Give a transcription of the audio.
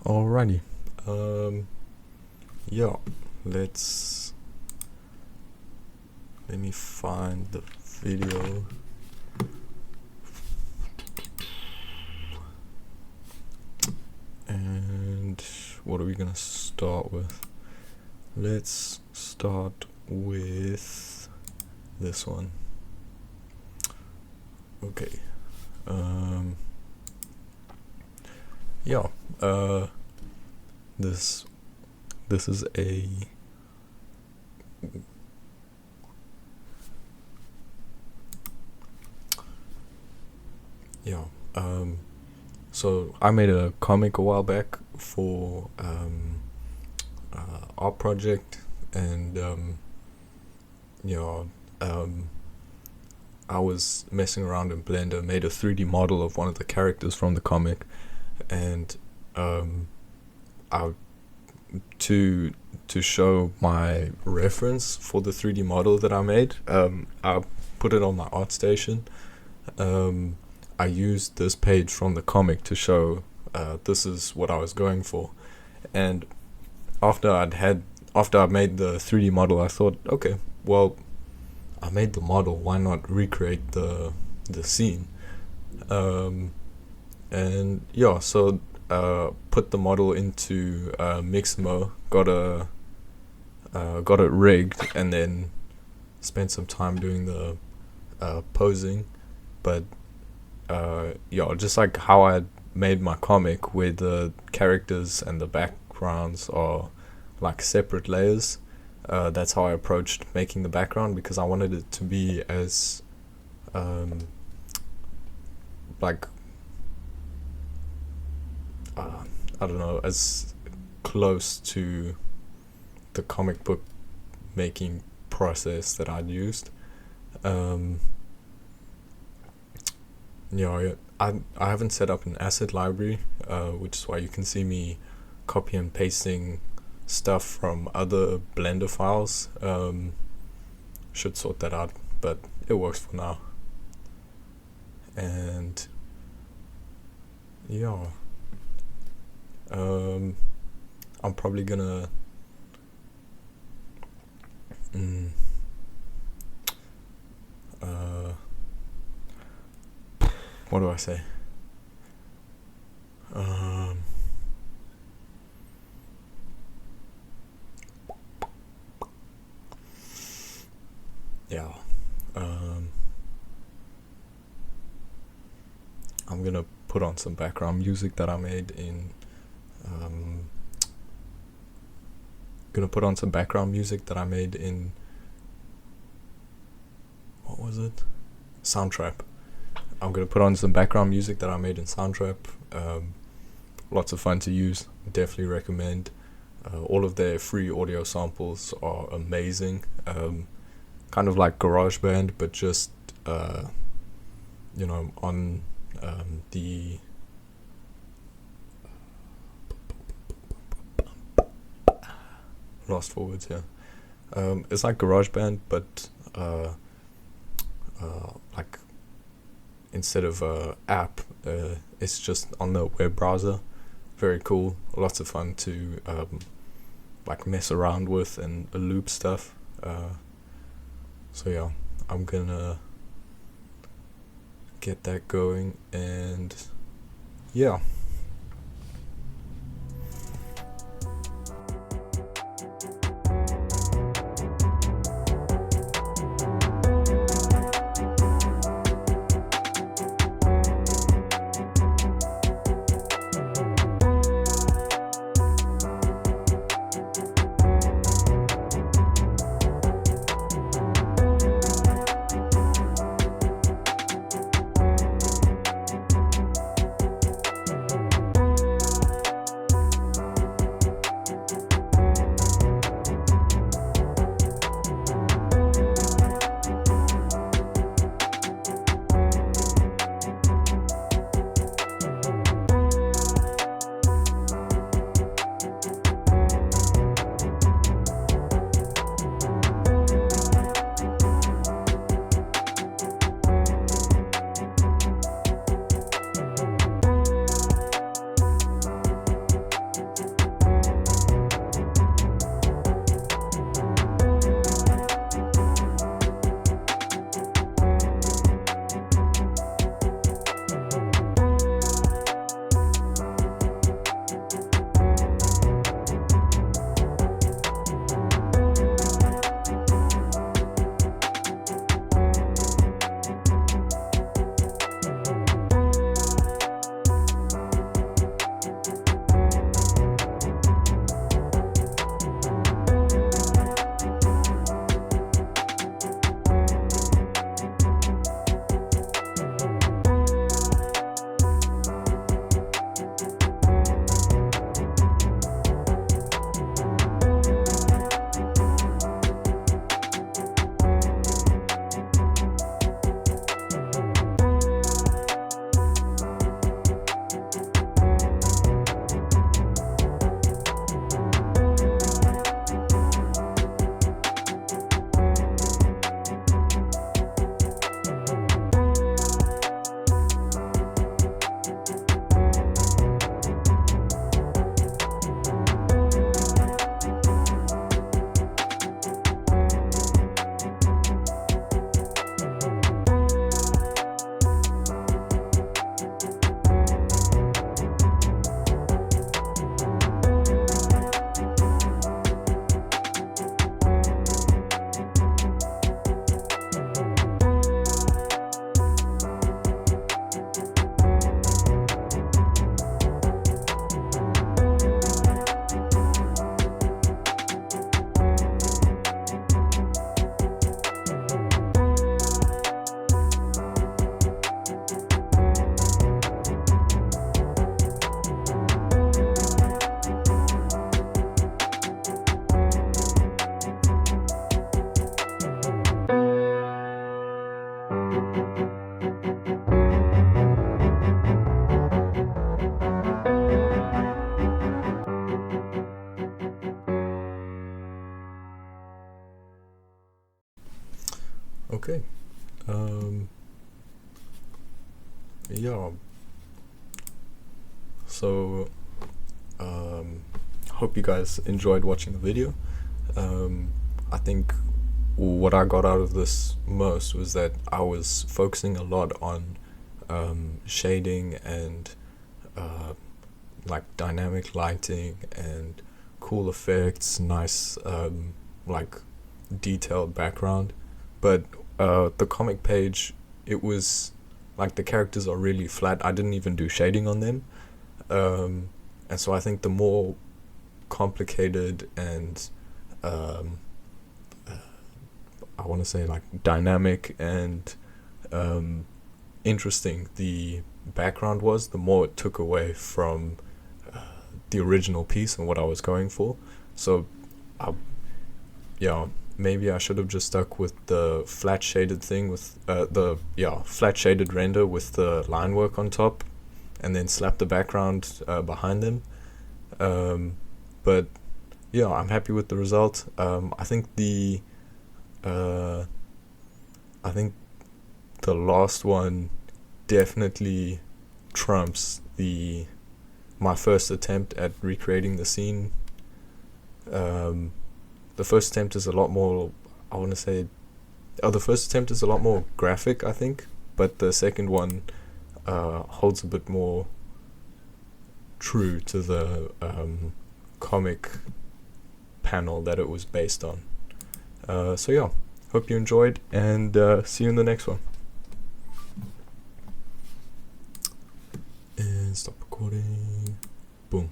Alrighty. Yeah, let me find the video. And what are we gonna start with? Let's start with this one. Okay. Yeah. This is a so I made a comic a while back for art project, and I was messing around in Blender, made a 3D model of one of the characters from the comic, and to show my reference for the 3D model that I made, I put it on my ArtStation. I used this page from the comic to show this is what I was going for, and after I made the 3D model, I thought, okay, well, I made the model, why not recreate the scene? And yeah, so put the model into Mixamo, got it rigged, and then spent some time doing the posing. But just like how I made my comic, where the characters and the backgrounds are like separate layers, that's how I approached making the background, because I wanted it to be as I don't know, as close to the comic book making process that I'd used. I haven't set up an asset library, which is why you can see me copy and pasting stuff from other Blender files. Should sort that out, but it works for now. And yeah, I'm probably gonna what do I say? I'm gonna put on some background music that I made in what was it? Soundtrap. I'm gonna put on some background music that I made in Soundtrap. Lots of fun to use. Definitely recommend. All of their free audio samples are amazing. Kind of like GarageBand, but just on the lost for words here. It's like GarageBand, but like instead of app, it's just on the web browser. Very cool. Lots of fun to like mess around with and loop stuff. So yeah, I'm gonna get that going, and yeah. Okay. Yeah. So, hope you guys enjoyed watching the video. I think what I got out of this most was that I was focusing a lot on shading and like dynamic lighting and cool effects, nice like detailed background. But the comic page, it was like the characters are really flat. I didn't even do shading on them, and so I think the more complicated and I want to say like dynamic and interesting the background was, the more it took away from the original piece and what I was going for. So maybe I should have just stuck with the flat shaded thing with the flat shaded render with the line work on top, and then slap the background behind them. But yeah, I'm happy with the result. I think the last one definitely trumps my first attempt at recreating the scene. The first attempt is a lot more, the first attempt is a lot more graphic, I think, but the second one holds a bit more true to the comic panel that it was based on. So yeah, hope you enjoyed, and see you in the next one. And stop recording. Boom.